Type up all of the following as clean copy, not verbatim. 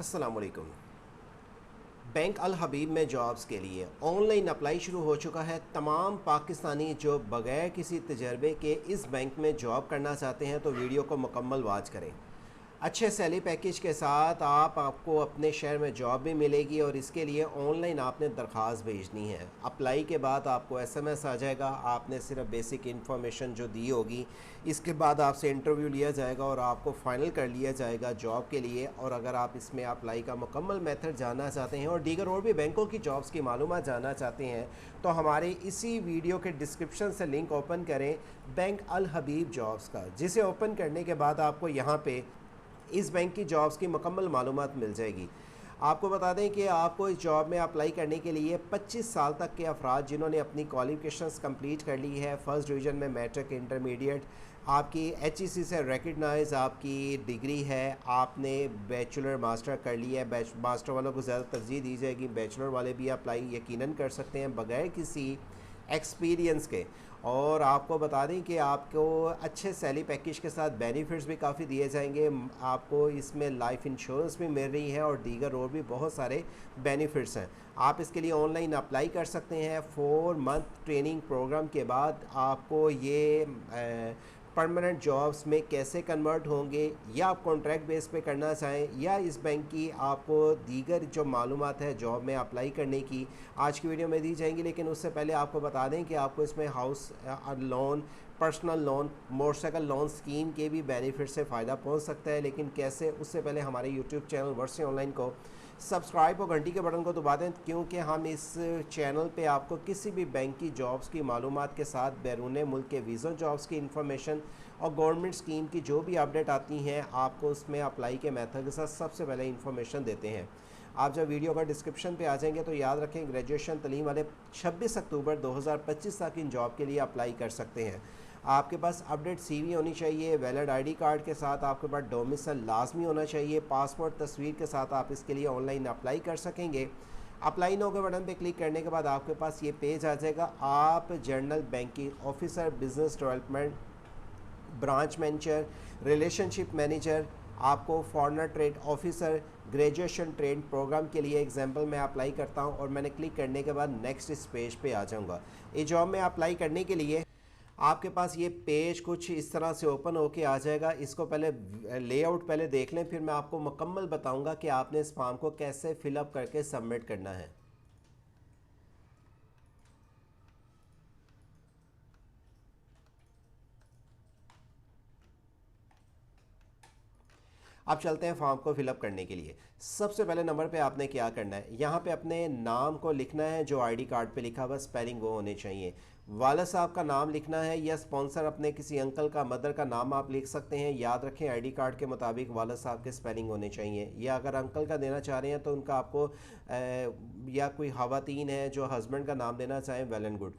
अस्सलाम वालेकुम। बैंक अल हबीब में जॉब्स के लिए ऑनलाइन अप्लाई शुरू हो चुका है। तमाम पाकिस्तानी जो बगैर किसी तजर्बे के इस बैंक में जॉब करना चाहते हैं तो वीडियो को मुकम्मल वॉच करें। अच्छे सैलरी पैकेज के साथ आपको अपने शहर में जॉब भी मिलेगी और इसके लिए ऑनलाइन आपने दरख्वास्त भेजनी है। अप्लाई के बाद आपको एसएमएस आ जाएगा। आपने सिर्फ बेसिक इन्फॉर्मेशन जो दी होगी, इसके बाद आपसे इंटरव्यू लिया जाएगा और आपको फ़ाइनल कर लिया जाएगा जॉब के लिए। और अगर आप इसमें अप्लाई का मुकम्मल मेथड जानना चाहते हैं और दीगर और भी बैंकों की जॉब्स की मालूमात जानना चाहते हैं तो हमारे इसी वीडियो के डिस्क्रिप्शन से लिंक ओपन करें बैंक अल हबीब जॉब्स का, जिसे ओपन करने के बाद आपको यहाँ पे इस बैंक की जॉब्स की मुकम्मल मालूमात मिल जाएगी। आपको बता दें कि आपको इस जॉब में अप्लाई करने के लिए 25 साल तक के अफराद जिन्होंने अपनी क्वालिफ़िकेशंस कंप्लीट कर ली है, फ़र्स्ट डिवीज़न में मैट्रिक, इंटरमीडिएट, आपकी एचईसी से रिकग्नाइज आपकी डिग्री है, आपने बैचलर मास्टर कर लिया है। मास्टर वालों को ज़्यादा तरजीह दी जाएगी, बैचलर वाले भी अप्लाई यकीनन कर सकते हैं बगैर किसी एक्सपीरियंस के। और आपको बता दें कि आपको अच्छे सैलरी पैकेज के साथ बेनिफिट्स भी काफ़ी दिए जाएंगे। आपको इसमें लाइफ इंश्योरेंस भी मिल रही है और दीगर और भी बहुत सारे बेनिफिट्स हैं। आप इसके लिए ऑनलाइन अप्लाई कर सकते हैं। 4 मंथ ट्रेनिंग प्रोग्राम के बाद आपको ये परमानेंट जॉब्स में कैसे कन्वर्ट होंगे, या आप कॉन्ट्रैक्ट बेस पे करना चाहें या इस बैंक की आपको दीगर जो मालूमात है जॉब में अप्लाई करने की आज की वीडियो में दी जाएंगी। लेकिन उससे पहले आपको बता दें कि आपको इसमें house loan, personal loan, motorcycle loan scheme के भी बेनिफिट से फ़ायदा पहुंच सकता है। लेकिन कैसे, उससे पहले हमारे यूट्यूब चैनल वर्षे ऑनलाइन को सब्सक्राइब और घंटी के बटन को दबा दें, क्योंकि हम इस चैनल पे आपको किसी भी बैंक की जॉब्स की मालूमात के साथ बैरून मुल्क के वीज़ा जॉब्स की इन्फॉर्मेशन और गवर्नमेंट स्कीम की जो भी अपडेट आती हैं आपको उसमें अप्लाई के मेथड के साथ सबसे पहले इन्फॉर्मेशन देते हैं। आप जब वीडियो का डिस्क्रिप्शन पे आ जाएंगे तो याद रखें ग्रेजुएशन तलीम वाले 26 अक्टूबर 2025 तक इन जॉब के लिए अप्लाई कर सकते हैं। आपके पास अपडेट सीवी होनी चाहिए, वैलिड आईडी कार्ड के साथ आपके पास डोमिसाइल लाजमी होना चाहिए, पासपोर्ट तस्वीर के साथ आप इसके लिए ऑनलाइन अप्लाई कर सकेंगे। अप्लाई नो के बटन पे क्लिक करने के बाद आपके पास ये पेज आ जाएगा। आप general banking officer, business development, branch manager, relationship manager, आपको foreigner trade officer, graduation trade program के लिए एग्जाम्पल मैं अप्लाई करता हूं और मैंने क्लिक करने के बाद नेक्स्ट इस पेज पे आ जाऊंगा। ये जॉब में अप्लाई करने के लिए आपके पास ये पेज कुछ इस तरह से ओपन होके आ जाएगा। इसको पहले लेआउट पहले देख लें, फिर मैं आपको मुकम्मल बताऊंगा कि आपने इस फॉर्म को कैसे फिलअप करके सबमिट करना है। अब चलते हैं फॉर्म को फिलअप करने के लिए। सबसे पहले नंबर पे आपने क्या करना है, यहाँ पे अपने नाम को लिखना है जो आईडी कार्ड पे लिखा हुआ, स्पेलिंग वो होने चाहिए। वाला साहब का नाम लिखना है या स्पॉन्सर अपने किसी अंकल का, मदर का नाम आप लिख सकते हैं। याद रखें आईडी कार्ड के मुताबिक वाला साहब के स्पेलिंग होने चाहिए। या अगर अंकल का देना चाह रहे हैं तो उनका आपको या कोई खवातीन है जो हस्बैंड का नाम देना चाहें, well and good.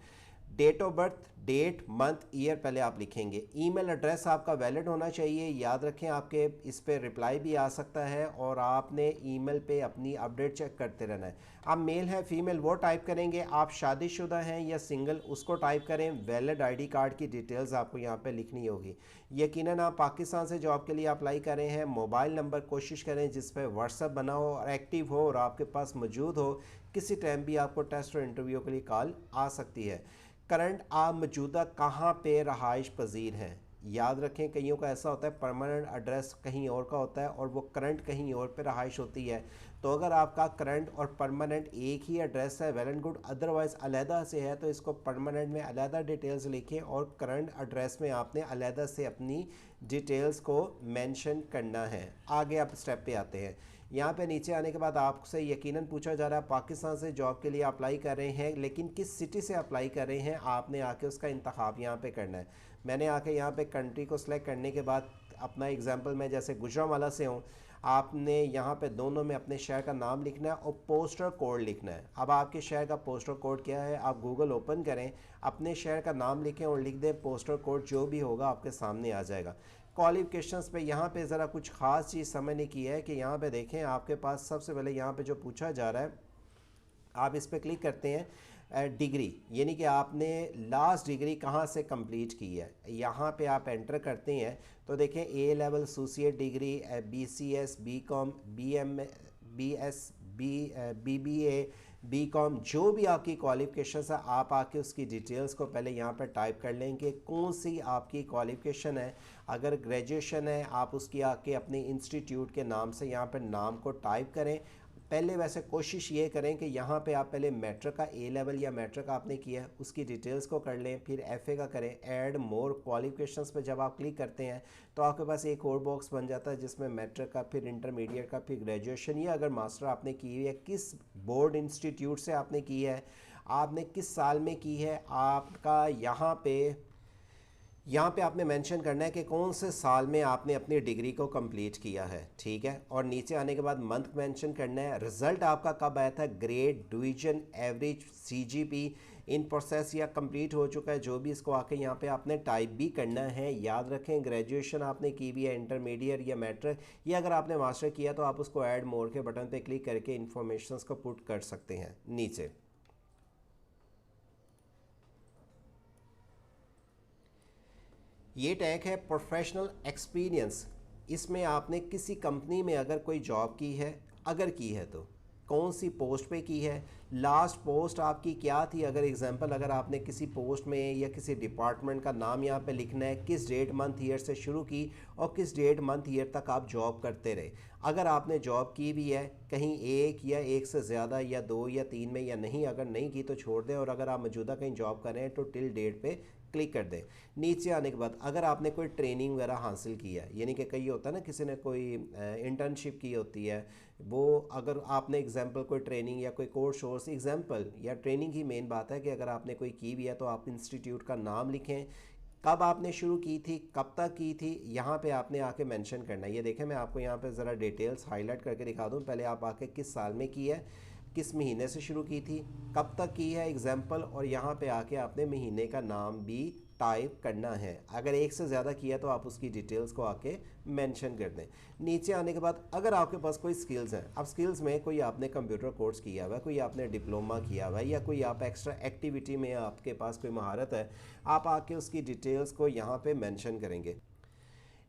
Date of birth, date, month, year पहले आप लिखेंगे। ईमेल एड्रेस आपका वैलिड होना चाहिए। याद रखें आपके इस पे रिप्लाई भी आ सकता है और आपने ईमेल पे अपनी अपडेट चेक करते रहना है। आप मेल है फीमेल वो टाइप करेंगे, आप शादीशुदा हैं या सिंगल उसको टाइप करें। वैलिड आईडी कार्ड की डिटेल्स आपको यहाँ पे लिखनी होगी। यकीनन आप पाकिस्तान से जॉब के लिए अप्लाई कर रहे हैं। मोबाइल नंबर कोशिश करें जिस पर व्हाट्सअप बना हो और एक्टिव हो और आपके पास मौजूद हो। किसी टाइम भी आपको टेस्ट और इंटरव्यू के लिए कॉल आ सकती है। करंट आप मौजूदा कहाँ पे रहाइश पजीर हैं। याद रखें कईयों का ऐसा होता है परमानेंट एड्रेस कहीं और का होता है और वो करंट कहीं और पे रहाइश होती है। तो अगर आपका करंट और परमानेंट एक ही एड्रेस है, वेल एंड गुड। अदरवाइज़ अलहदा से है तो इसको परमानेंट में अलहदा डिटेल्स लिखें और करंट एड्रेस में आपने अलहदा से अपनी डिटेल्स को मेंशन करना है। आगे आप स्टेप पे आते हैं। यहाँ पे नीचे आने के बाद आपसे यकीनन पूछा जा रहा है पाकिस्तान से जॉब के लिए अप्लाई कर रहे हैं, लेकिन किस सिटी से अप्लाई कर रहे हैं। आपने आके उसका इंतखाब यहाँ पे करना है। मैंने आके यहाँ पे कंट्री को सिलेक्ट करने के बाद अपना एग्जांपल मैं जैसे गुजरांवाला से हूँ, आपने यहाँ पे दोनों में अपने शहर का नाम लिखना है और पोस्टल कोड लिखना है। अब आपके शहर का पोस्टल कोड क्या है, आप गूगल ओपन करें, अपने शहर का नाम लिखें और लिख दें पोस्टल कोड, जो भी होगा आपके सामने आ जाएगा। क्वालिफिकेशंस पे यहाँ पे ज़रा कुछ ख़ास चीज़ समझने की है कि यहाँ पे देखें आपके पास सबसे पहले यहाँ पे जो पूछा जा रहा है, आप इस पर क्लिक करते हैं डिग्री, यानी कि आपने लास्ट डिग्री कहाँ से कंप्लीट की है। यहाँ पे आप एंटर करते हैं तो देखें A level associate degree, BCS, BCom, BM BBA, BCom, जो भी आपकी क्वालिफ़िकेशन है आप आके उसकी डिटेल्स को पहले यहाँ पर टाइप कर लें कि कौन सी आपकी क्वालिफ़िकेशन है। अगर ग्रेजुएशन है आप उसकी आके अपने इंस्टीट्यूट के नाम से यहाँ पर नाम को टाइप करें। पहले वैसे कोशिश ये करें कि यहाँ पे आप पहले मैट्रिक का ए लेवल या मैट्रिक आपने किया है उसकी डिटेल्स को कर लें, फिर एफए का करें। ऐड मोर क्वालिफिकेशंस पे जब आप क्लिक करते हैं तो आपके पास एक और बॉक्स बन जाता है जिसमें मैट्रिक का, फिर इंटरमीडिएट का, फिर ग्रेजुएशन या अगर मास्टर आपने की हुई है, किस बोर्ड इंस्टीट्यूट से आपने की है, आपने किस साल में की है, आपका यहाँ पे आपने मेंशन करना है कि कौन से साल में आपने अपनी डिग्री को कंप्लीट किया है, ठीक है। और नीचे आने के बाद मंथ मेंशन करना है, रिज़ल्ट आपका कब आया था, grade, division, average, CGP, in process या कंप्लीट हो चुका है, जो भी इसको आके यहाँ पे आपने टाइप भी करना है। याद रखें ग्रेजुएशन आपने की भी है, इंटरमीडिएट या मैट्रिक, या अगर आपने मास्टर किया तो आप उसको ऐड मोर के बटन पर क्लिक करके इन्फॉर्मेशन को पुट कर सकते हैं नीचे। ये टैग है प्रोफेशनल एक्सपीरियंस। इसमें आपने किसी कंपनी में अगर कोई जॉब की है, अगर की है तो कौन सी पोस्ट पे की है, लास्ट पोस्ट आपकी क्या थी। अगर एग्जांपल अगर आपने किसी पोस्ट में या किसी डिपार्टमेंट का नाम यहाँ पे लिखना है, किस डेट मंथ ईयर से शुरू की और किस डेट मंथ ईयर तक आप जॉब करते रहे। अगर आपने जॉब की भी है कहीं एक या एक से ज़्यादा या दो या तीन में या नहीं, अगर नहीं की तो छोड़ दें। और अगर आप मौजूदा कहीं जॉब कर रहे हैं तो टिल डेट पे क्लिक कर दें। नीचे आने के बाद अगर आपने कोई ट्रेनिंग वगैरह हासिल की है, यानी कि कई होता है ना किसी ने कोई इंटर्नशिप की होती है, वो अगर आपने एग्जांपल कोई ट्रेनिंग या कोई कोर्स एग्जांपल या ट्रेनिंग ही मेन बात है कि अगर आपने कोई की भी है तो आप इंस्टीट्यूट का नाम लिखें, कब आपने शुरू की थी, कब तक की थी, यहाँ पे आपने आके मेंशन करना है। ये देखें मैं आपको यहाँ पे ज़रा डिटेल्स हाईलाइट करके दिखा दूँ। पहले आप आके किस साल में की है, किस महीने से शुरू की थी, कब तक की है एग्जाम्पल, और यहाँ पे आके आपने महीने का नाम भी टाइप करना है। अगर एक से ज़्यादा किया तो आप उसकी डिटेल्स को आके मेंशन कर दें। नीचे आने के बाद अगर आपके पास कोई स्किल्स हैं, अब स्किल्स में कोई आपने कंप्यूटर कोर्स किया हुआ है, कोई आपने डिप्लोमा किया हुआ है, या कोई आप एक्स्ट्रा एक्टिविटी में आपके पास कोई महारत है, आप आके उसकी डिटेल्स को यहाँ पे मेंशन करेंगे।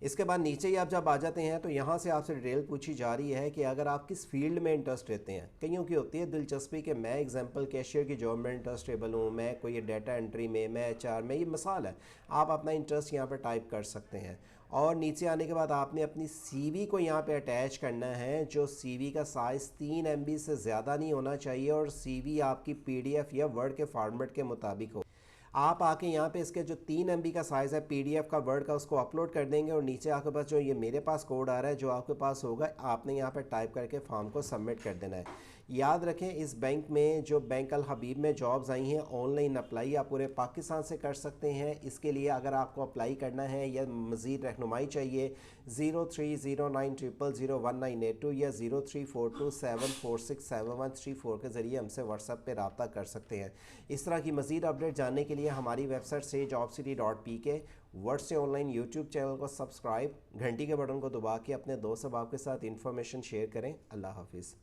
इसके बाद नीचे ही आप जब आ जाते हैं तो यहाँ से आपसे डिटेल पूछी जा रही है कि अगर आप किस फील्ड में इंटरेस्ट लेते हैं। कईयों की होती है दिलचस्पी कि मैं एग्जांपल कैशियर की जॉब में इंटरेस्टेबल हूँ, मैं कोई डाटा एंट्री में, मैं एचआर में, ये मिसाल है। आप अपना इंटरेस्ट यहाँ पर टाइप कर सकते हैं। और नीचे आने के बाद आपने अपनी सीवी को यहाँ पे अटैच करना है, जो सीवी का साइज़ 3 MB से ज़्यादा नहीं होना चाहिए और सीवी आपकी PDF या वर्ड के फॉर्मेट के मुताबिक हो। आप आके यहाँ पे इसके जो 3 MB का साइज़ है PDF का, वर्ड का, उसको अपलोड कर देंगे और नीचे आपके पास जो ये मेरे पास कोड आ रहा है, जो आपके पास होगा, आपने यहाँ पे टाइप करके फॉर्म को सबमिट कर देना है। याद रखें इस बैंक में, जो बैंक अल हबीब में जॉब्स आई हैं, ऑनलाइन अप्लाई आप पूरे पाकिस्तान से कर सकते हैं। इसके लिए अगर आपको अप्लाई करना है या मज़ीद रहनुमाई चाहिए 0309000198 या 034274674134 के ज़रिए हमसे व्हाट्सएप पे रब्ता कर सकते हैं। इस तरह की मज़ीद अपडेट जानने के लिए हमारी वेबसाइट से jobcity.pk, वर्ड से ऑनलाइन यूट्यूब चैनल को सब्सक्राइब, घंटी के बटन को दबा के अपने दोस्त अहबाब के साथ इन्फॉर्मेशन शेयर करें। अल्लाह हाफिज़।